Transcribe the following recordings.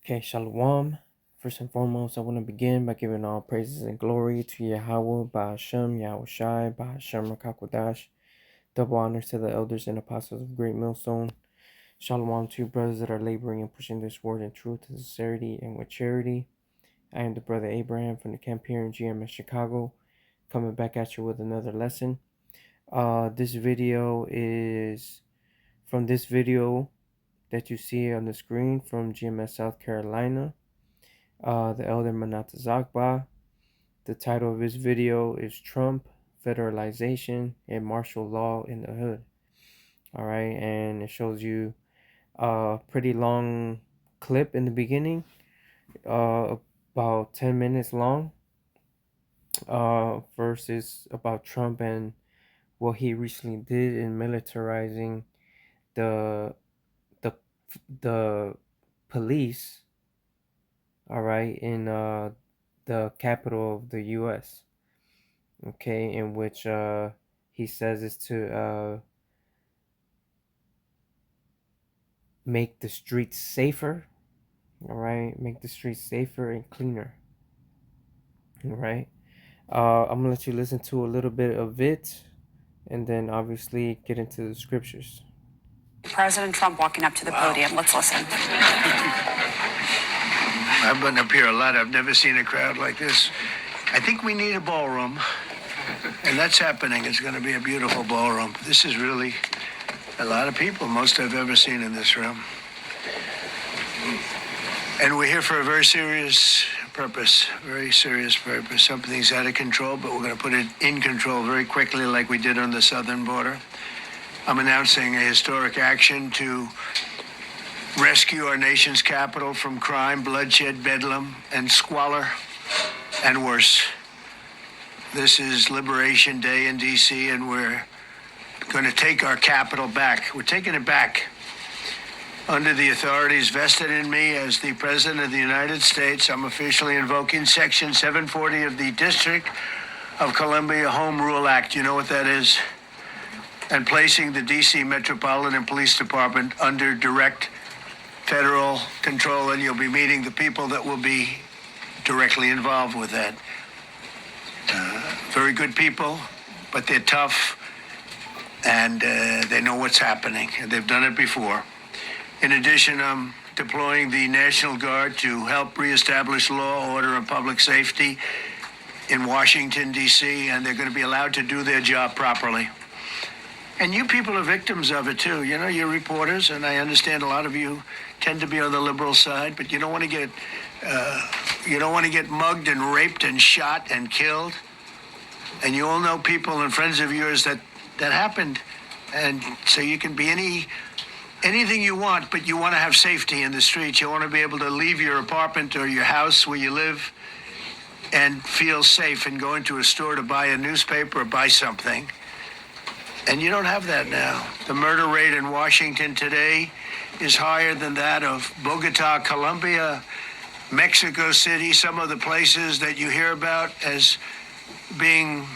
Okay, Shalom. First and foremost, I want to begin by giving all praises and glory to Yahweh, Ba'ashem, Yahweh Shai, Ba'ashem, Rakakwadash. Double honors to the elders and apostles of Great Millstone. Shalom to you brothers that are laboring and pushing this word in truth, sincerity, and with charity. I am the brother Abraham from the camp here in GMS Chicago, coming back at you with another lesson. This video is from this video that you see on the screen from GMS South Carolina. The elder Manata Zagba. The title of his video is Trump, Federalization, and Martial Law in the Hood. Alright, and it shows you a pretty long clip in the beginning, about 10 minutes long. First is about Trump and what he recently did in militarizing the the the police, all right, in the capital of the U.S. Okay, in which he says is to make the streets safer. All right, make the streets safer and cleaner. All right, I'm gonna let you listen to a little bit of it, and then obviously get into the scriptures. President Trump walking up to the podium. Let's listen. I've been up here a lot. I've never seen a crowd like this. I think we need a ballroom, and that's happening. It's going to be a beautiful ballroom. This is really a lot of people, most I've ever seen in this room. And we're here for a very serious purpose, Something's out of control, but we're going to put it in control very quickly like we did on the southern border. I'm announcing a historic action to rescue our nation's capital from crime, bloodshed, bedlam, and squalor, and worse. This is Liberation Day in D.C., and we're going to take our capital back. We're taking it back. Under the authorities vested in me as the President of the United States, I'm officially invoking Section 740 of the District of Columbia Home Rule Act. You know what that is? And placing the D.C. Metropolitan Police Department under direct federal control, and you'll be meeting the people that will be directly involved with that. Very good people, but they're tough, and they know what's happening, and they've done it before. In addition, I'm deploying the National Guard to help reestablish law, order, and public safety in Washington, D.C., and they're going to be allowed to do their job properly. And you people are victims of it, too. You know, you're reporters, and I understand a lot of you tend to be on the liberal side, but you don't want to get mugged and raped and shot and killed. And you all know people and friends of yours that happened. And so you can be anything you want, but you want to have safety in the streets. You want to be able to leave your apartment or your house where you live and feel safe and go into a store to buy a newspaper or buy something. And you don't have that now. The murder rate in Washington today is higher than that of Bogota, Colombia, Mexico City, some of the places that you hear about as being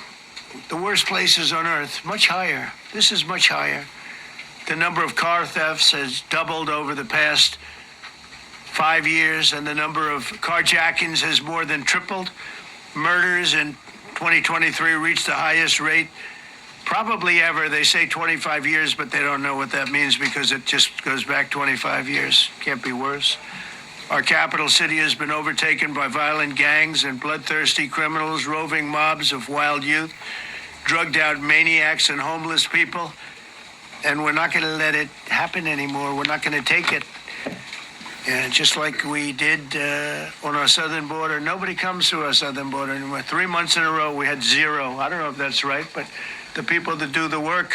the worst places on earth. Much higher. This is much higher. The number of car thefts has doubled over the past 5 years, and the number of carjackings has more than tripled. Murders in 2023 reached the highest rate probably ever. They say 25 years, but they don't know what that means because it just goes back 25 years. Can't be worse. Our capital city has been overtaken by violent gangs and bloodthirsty criminals, roving mobs of wild youth, drugged out maniacs and homeless people. And we're not going to let it happen anymore. We're not going to take it. And just like we did on our southern border, nobody comes through our southern border anymore. 3 months in a row, we had zero. I don't know if that's right, but the people that do the work,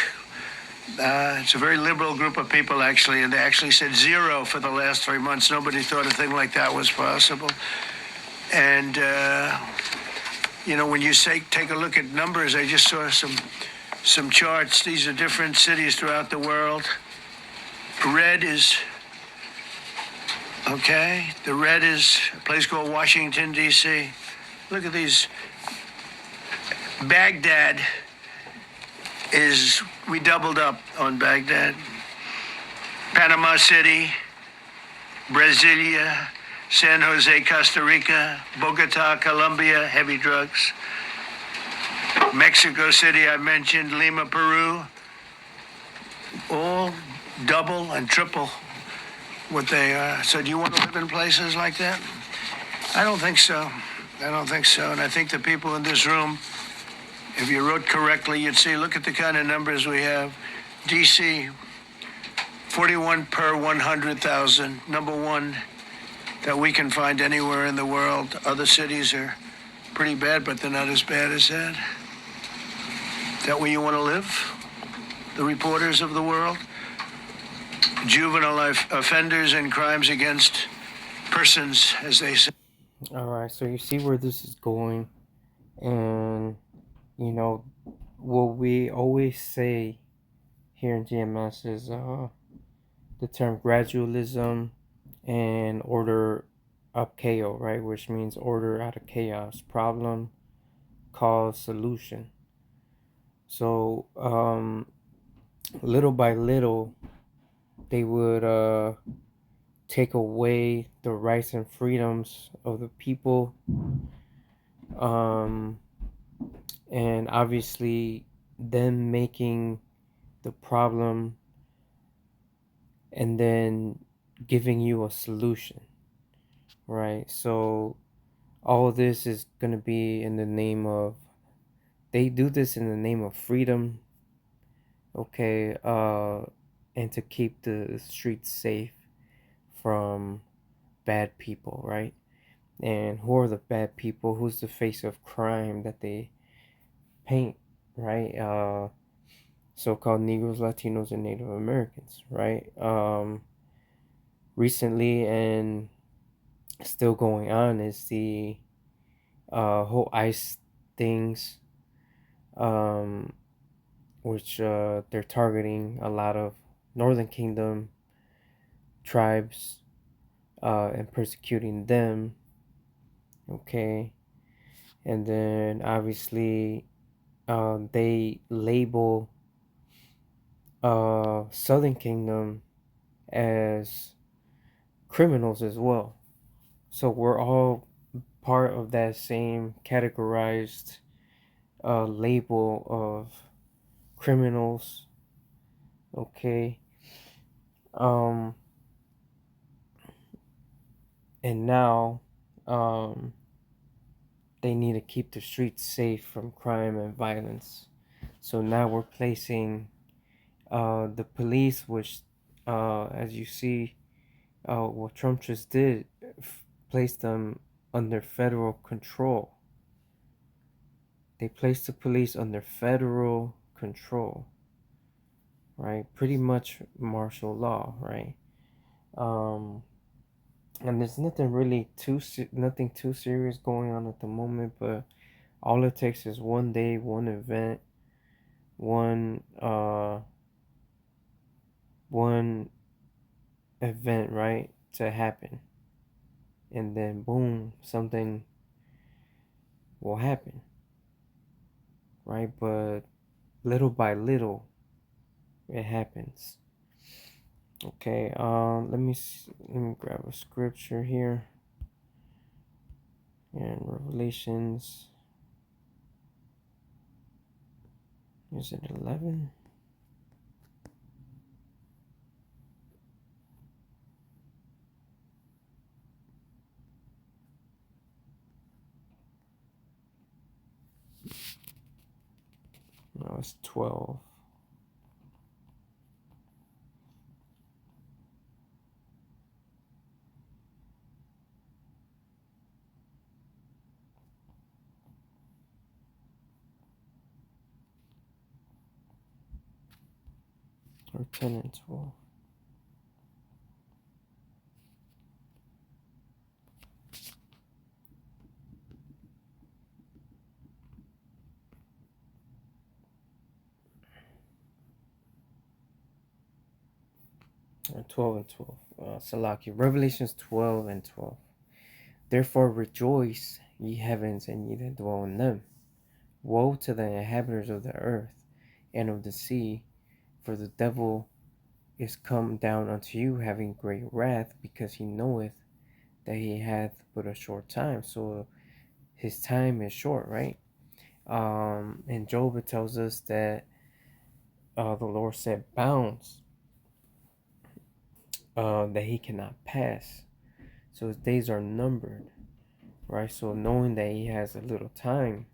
it's a very liberal group of people, actually, and they actually said zero for the last 3 months. Nobody thought a thing like that was possible. And, when you take a look at numbers, I just saw some charts. These are different cities throughout the world. Red is, the red is a place called Washington, D.C. Look at these. Baghdad we doubled up on Baghdad. Panama City, Brasilia, San Jose, Costa Rica, Bogota, Colombia, heavy drugs. Mexico City, I mentioned, Lima, Peru, all double and triple what they are. So do you want to live in places like that? I don't think so. I don't think so. And I think the people in this room, if you wrote correctly, you'd see, look at the kind of numbers we have. DC, 41 per 100,000, number one that we can find anywhere in the world. Other cities are pretty bad, but they're not as bad as that. Is that where you want to live? The reporters of the world? Juvenile offenders and crimes against persons, as they say. All right, so you see where this is going, and you know what we always say here in GMS is the term gradualism and order of chaos, right? Which means order out of chaos, problem, cause, solution. So little by little, they would take away the rights and freedoms of the people, um, and obviously them making the problem and then giving you a solution, right? So all of this is going to be in the name of, they do this in the name of freedom, okay, and to keep the streets safe from bad people, right? And who are the bad people? Who's the face of crime that they paint, right? So-called Negroes, Latinos, and Native Americans, right? Recently and still going on is the whole ICE things, um, which they're targeting a lot of Northern Kingdom tribes and persecuting them, okay? And then obviously they label Southern Kingdom as criminals as well. So we're all part of that same categorized label of criminals, okay? Um, and now they need to keep the streets safe from crime and violence. So now we're placing the police, which, as you see, what Trump just did, placed them under federal control. They placed the police under federal control, right? Pretty much martial law, right? And there's nothing really nothing too serious going on at the moment, but all it takes is one day, one event, one one event, right, to happen, and then boom, something will happen, right? But little by little, it happens. Okay, let me grab a scripture here. And Revelations, is it 11? No, it's 12. Or 10 and 12. Or 12 and 12. Salaki. Revelations 12 and 12. Therefore rejoice, ye heavens, and ye that dwell in them. Woe to the inhabitants of the earth and of the sea, for the devil is come down unto you, having great wrath, because he knoweth that he hath but a short time. So his time is short, right? In Job it tells us that the Lord set bounds that he cannot pass. So his days are numbered, right? So knowing that he has a little time,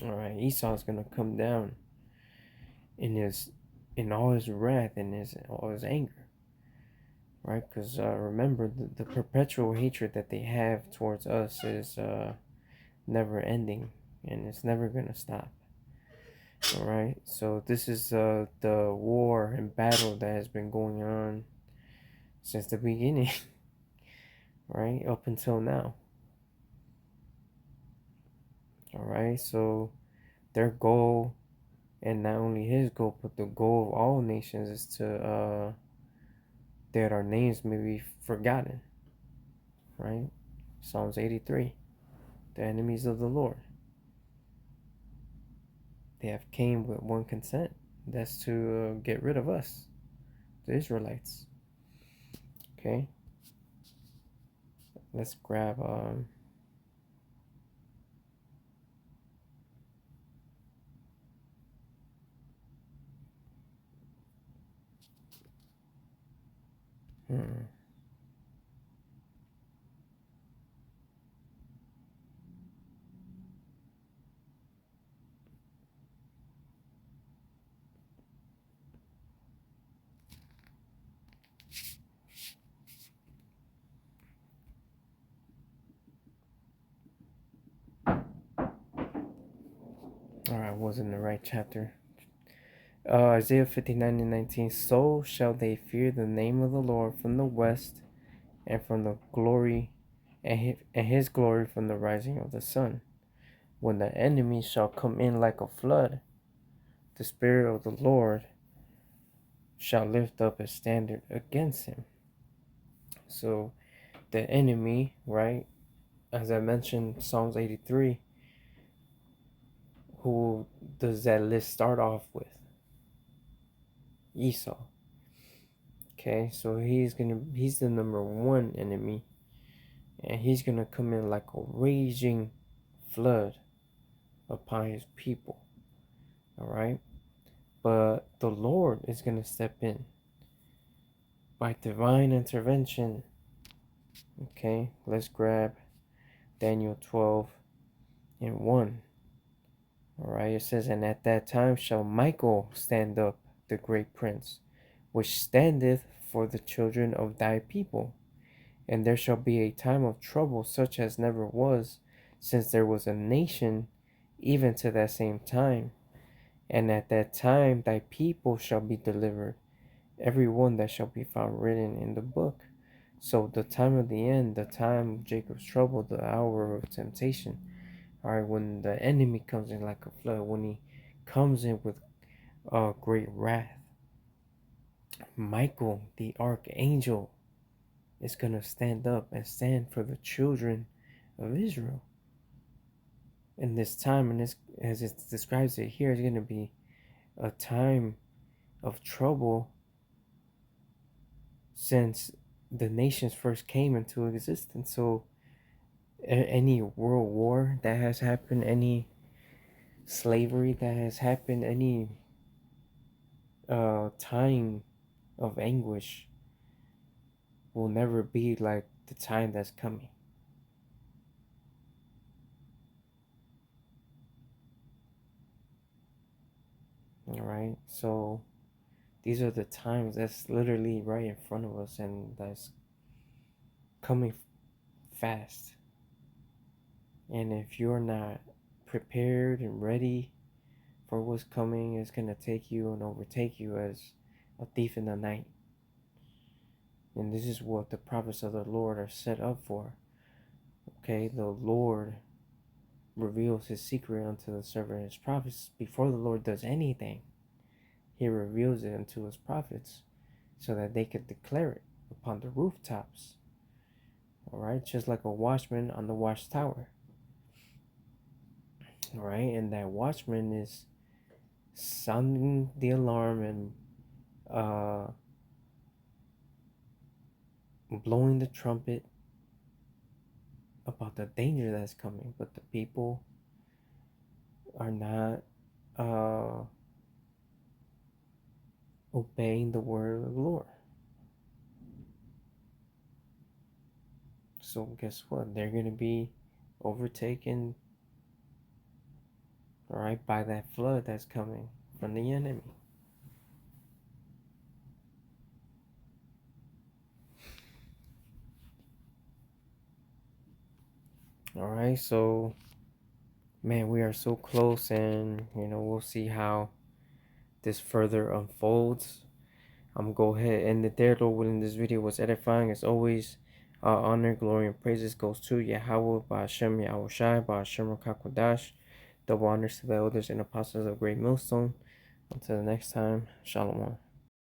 all right, Esau's gonna come down in all his wrath and all his anger, right? Because remember, the perpetual hatred that they have towards us is never ending, and it's never gonna stop. All right, so this is the war and battle that has been going on since the beginning, right, up until now. All right, so their goal, and not only his goal, but the goal of all nations, is to that our names may be forgotten, right? Psalms 83, the enemies of the Lord. They have came with one consent. That's to get rid of us, the Israelites. Okay, let's grab hmm. All right, I was in the right chapter. Isaiah 59:19. So shall they fear the name of the Lord from the west, and from the glory, and his glory from the rising of the sun. When the enemy shall come in like a flood, the Spirit of the Lord shall lift up a standard against him. So the enemy, right, as I mentioned, Psalms 83, who does that list start off with? Esau. Okay, so he's the number one enemy, and he's gonna come in like a raging flood upon his people. All right, but the Lord is gonna step in by divine intervention. Okay, let's grab Daniel 12:1. All right, it says, and at that time shall Michael stand up, the great prince, which standeth for the children of thy people. And there shall be a time of trouble such as never was, since there was a nation, even to that same time. And at that time thy people shall be delivered, every one that shall be found written in the book. So the time of the end, the time of Jacob's trouble, the hour of temptation, all right, when the enemy comes in like a flood, when he comes in with great wrath, Michael, the archangel, is going to stand up and stand for the children of Israel. In this time, and this, as it describes it here, is going to be a time of trouble since the nations first came into existence. So any world war that has happened, any slavery that has happened, any time of anguish will never be like the time that's coming. All right, so these are the times that's literally right in front of us, and that's coming fast. And if you're not prepared and ready for what's coming, it's gonna take you and overtake you as a thief in the night. And this is what the prophets of the Lord are set up for. Okay, the Lord reveals his secret unto the servant his prophets. Before the Lord does anything, he reveals it unto his prophets so that they could declare it upon the rooftops. All right, just like a watchman on the watchtower. All right, and that watchman is sounding the alarm and blowing the trumpet about the danger that's coming, but the people are not obeying the word of the Lord. So guess what? They're going to be overtaken, right, by that flood that's coming from the enemy. All right, so man, we are so close, and we'll see how this further unfolds. I'm gonna go ahead and end it there. Lord willing, this video was edifying as always. Honor, glory, and praises goes to Yahweh, Ba'ashem, Yahweh Shai, Ba'ashem, Rakakwadash. Double honors to the elders and apostles of Great Millstone. Until the next time, Shalom.